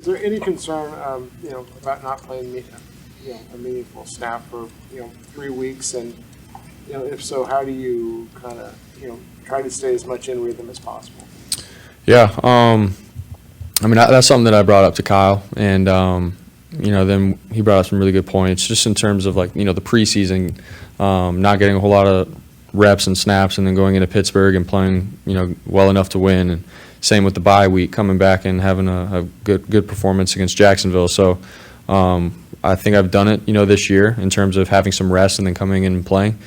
Is there any concern, about not playing, a meaningful snap for, 3 weeks? And, if so, how do you kind of, try to stay as much in rhythm as possible? Yeah, that's something that I brought up to Kyle, and then he brought up some really good points, just in terms of the preseason, not getting a whole lot of reps and snaps, and then going into Pittsburgh and playing, well enough to win, and same with the bye week, coming back and having a good performance against Jacksonville. So I think I've done it, this year in terms of having some rest and then coming in and playing,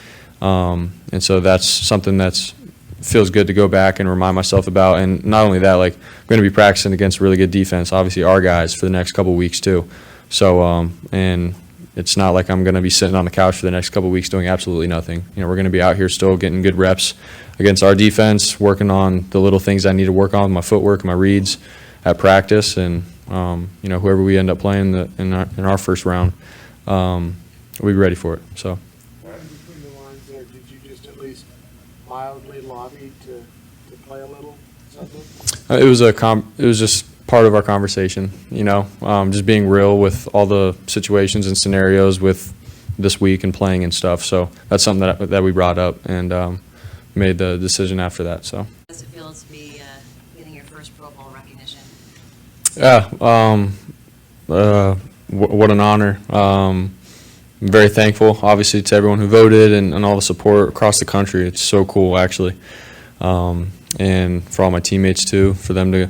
and so that's something that's feels good to go back and remind myself about. And not only that, I'm going to be practicing against really good defense, obviously our guys, for the next couple of weeks too. So and it's not like I'm going to be sitting on the couch for the next couple of weeks doing absolutely nothing. We're going to be out here still getting good reps against our defense, working on the little things I need to work on with my footwork and my reads at practice, and whoever we end up playing in our first round, we'll be ready for it. So. Between the lines there, did you just at least mildly lobby to play a little something? It was just part of our conversation, just being real with all the situations and scenarios with this week and playing and stuff. So that's something that we brought up and made the decision after that. So. How does it feel to be getting your first Pro Bowl recognition? Yeah, what an honor. I'm very thankful, obviously, to everyone who voted and all the support across the country. It's so cool, actually, and for all my teammates too, for them to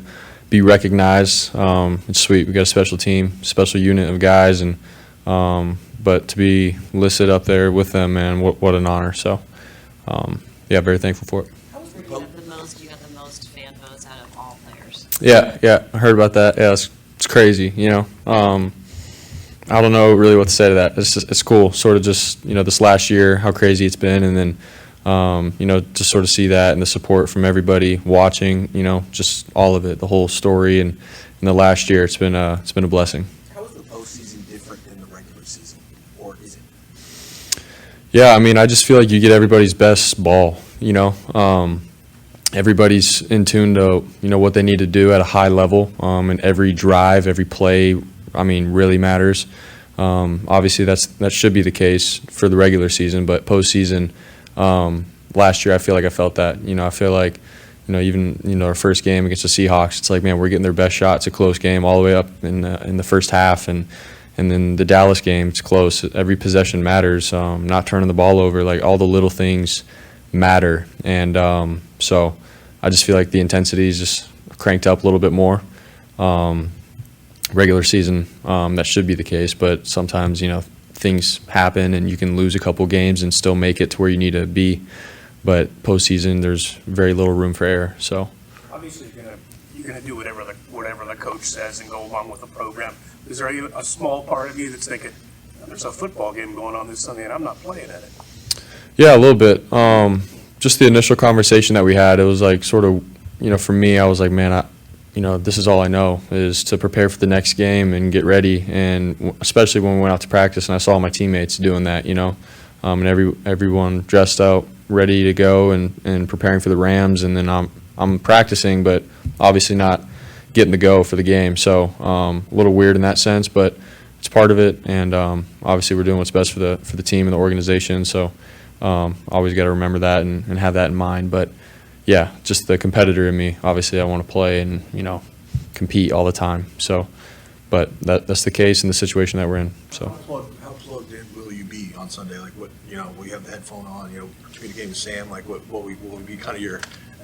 be recognized. It's sweet. We got a special team, special unit of guys, and but to be listed up there with them, man, what an honor. So, very thankful for it. You got the most fan votes out of all players. Yeah, I heard about that. Yeah, it's crazy. I don't know really what to say to that. It's cool, sort of just this last year, how crazy it's been, and then to sort of see that and the support from everybody watching, just all of it, the whole story, and in the last year, it's been a blessing. How is the postseason different than the regular season, or is it? Yeah, I just feel like you get everybody's best ball. Everybody's in tune to what they need to do at a high level, and every drive, every play, really matters. Obviously, that should be the case for the regular season, but postseason. Last year, I feel like I felt that. I feel like, even our first game against the Seahawks, it's like, man, we're getting their best shot. It's a close game all the way up in the first half, and then the Dallas game, it's close. Every possession matters. Not turning the ball over, all the little things matter, and so I just feel like the intensity is just cranked up a little bit more. Regular season, that should be the case, but sometimes things happen and you can lose a couple games and still make it to where you need to be. But postseason, there's very little room for error. So obviously, you're gonna do whatever the coach says and go along with the program. Is there a small part of you that's thinking, there's a football game going on this Sunday and I'm not playing at it? Yeah, a little bit. Just the initial conversation that we had, it was sort of, for me, I was like, man, this is all I know is to prepare for the next game and get ready, and especially when we went out to practice and I saw my teammates doing that, and everyone dressed out, ready to go and preparing for the Rams, and then I'm practicing, but obviously not getting the go for the game. So a little weird in that sense, but it's part of it, and obviously we're doing what's best for the team and the organization. So always got to remember that and have that in mind, but. Yeah, just the competitor in me. Obviously, I want to play and compete all the time. So, but that's the case in the situation that we're in. So. How plugged in will you be on Sunday? Will you have the headphone on? Communicating with Sam. What will be kind of your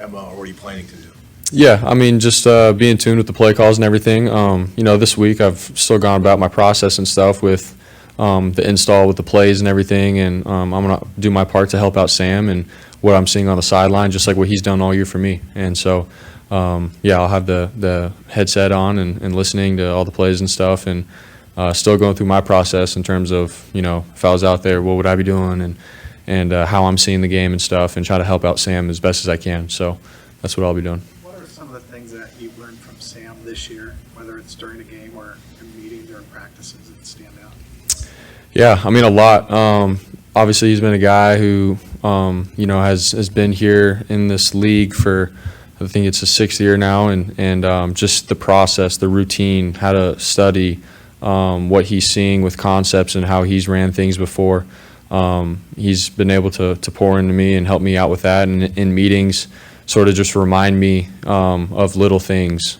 MO, or what are you planning to do? Yeah, just be in tune with the play calls and everything. This week I've still gone about my process and stuff with the install with the plays and everything, and I'm gonna do my part to help out Sam and what I'm seeing on the sideline, just like what he's done all year for me. And so, I'll have the headset on and listening to all the plays and stuff, and still going through my process in terms of, if I was out there, what would I be doing, and how I'm seeing the game and stuff, and try to help out Sam as best as I can. So that's what I'll be doing. What are some of the things that you've learned from Sam this year, whether it's during a game or in meetings or practices, that stand out? Yeah, a lot. Obviously, he's been a guy who, has been here in this league for I think it's his 6th year now, and just the process, the routine, how to study, what he's seeing with concepts and how he's ran things before. He's been able to pour into me and help me out with that, and in meetings sort of just remind me of little things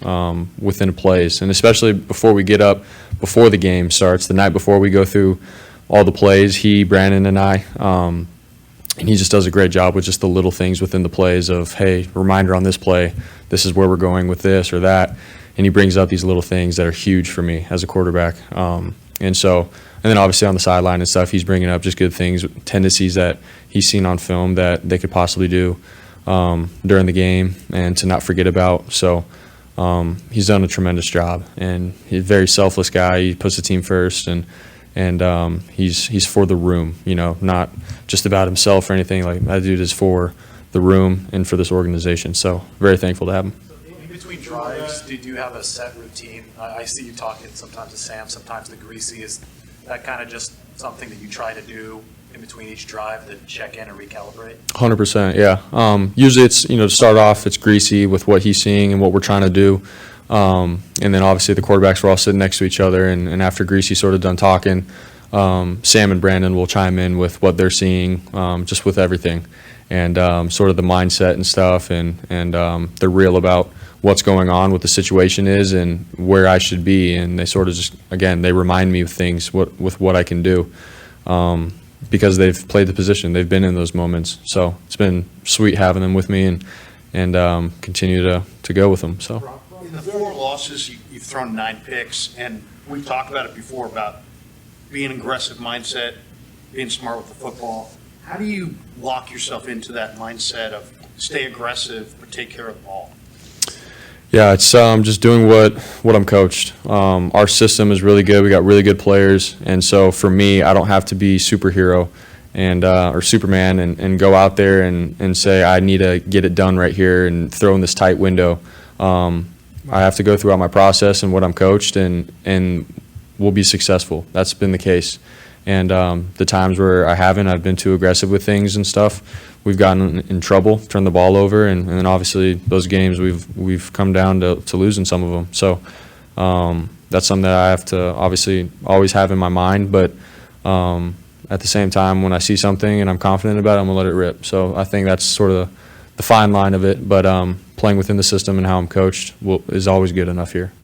within plays, and especially before we get up, before the game starts, the night before we go through all the plays, he, Brandon, and I, and he just does a great job with just the little things within the plays of, hey, reminder on this play, this is where we're going with this or that, and he brings out these little things that are huge for me as a quarterback. And then obviously on the sideline and stuff, he's bringing up just good things, tendencies that he's seen on film that they could possibly do during the game and to not forget about. So he's done a tremendous job, and he's a very selfless guy. He puts the team first, and he's for the room, not just about himself or anything. Like, that dude is for the room and for this organization. So very thankful to have him. In between drives, did you have a set routine? I see you talking sometimes to Sam, sometimes to Greasy. Is that kind of just something that you try to do in between each drive to check in and recalibrate? 100%, yeah. Usually it's, to start off, it's Greasy with what he's seeing and what we're trying to do. And then obviously the quarterbacks were all sitting next to each other, and after Greasy sort of done talking, Sam and Brandon will chime in with what they're seeing, just with everything, and sort of the mindset and stuff, and they're real about what's going on, what the situation is, and where I should be, and they sort of just, again, they remind me of things with what I can do, because they've played the position, they've been in those moments, so it's been sweet having them with me, and continue to go with them. So. In the 4 losses, you've thrown 9 picks, and we talked about it before about being an aggressive mindset, being smart with the football. How do you lock yourself into that mindset of stay aggressive but take care of the ball? Yeah, it's just doing what I'm coached. Our system is really good. We got really good players, and so for me, I don't have to be superhero and or Superman and go out there and say I need to get it done right here and throw in this tight window. I have to go throughout my process and what I'm coached, and we'll be successful. That's been the case. And the times where I've been too aggressive with things and stuff, we've gotten in trouble, turned the ball over, and then obviously those games we've come down to losing some of them. So that's something that I have to obviously always have in my mind. But at the same time, when I see something and I'm confident about it, I'm gonna let it rip. So I think that's sort of the fine line of it. But playing within the system and how I'm coached is always good enough here.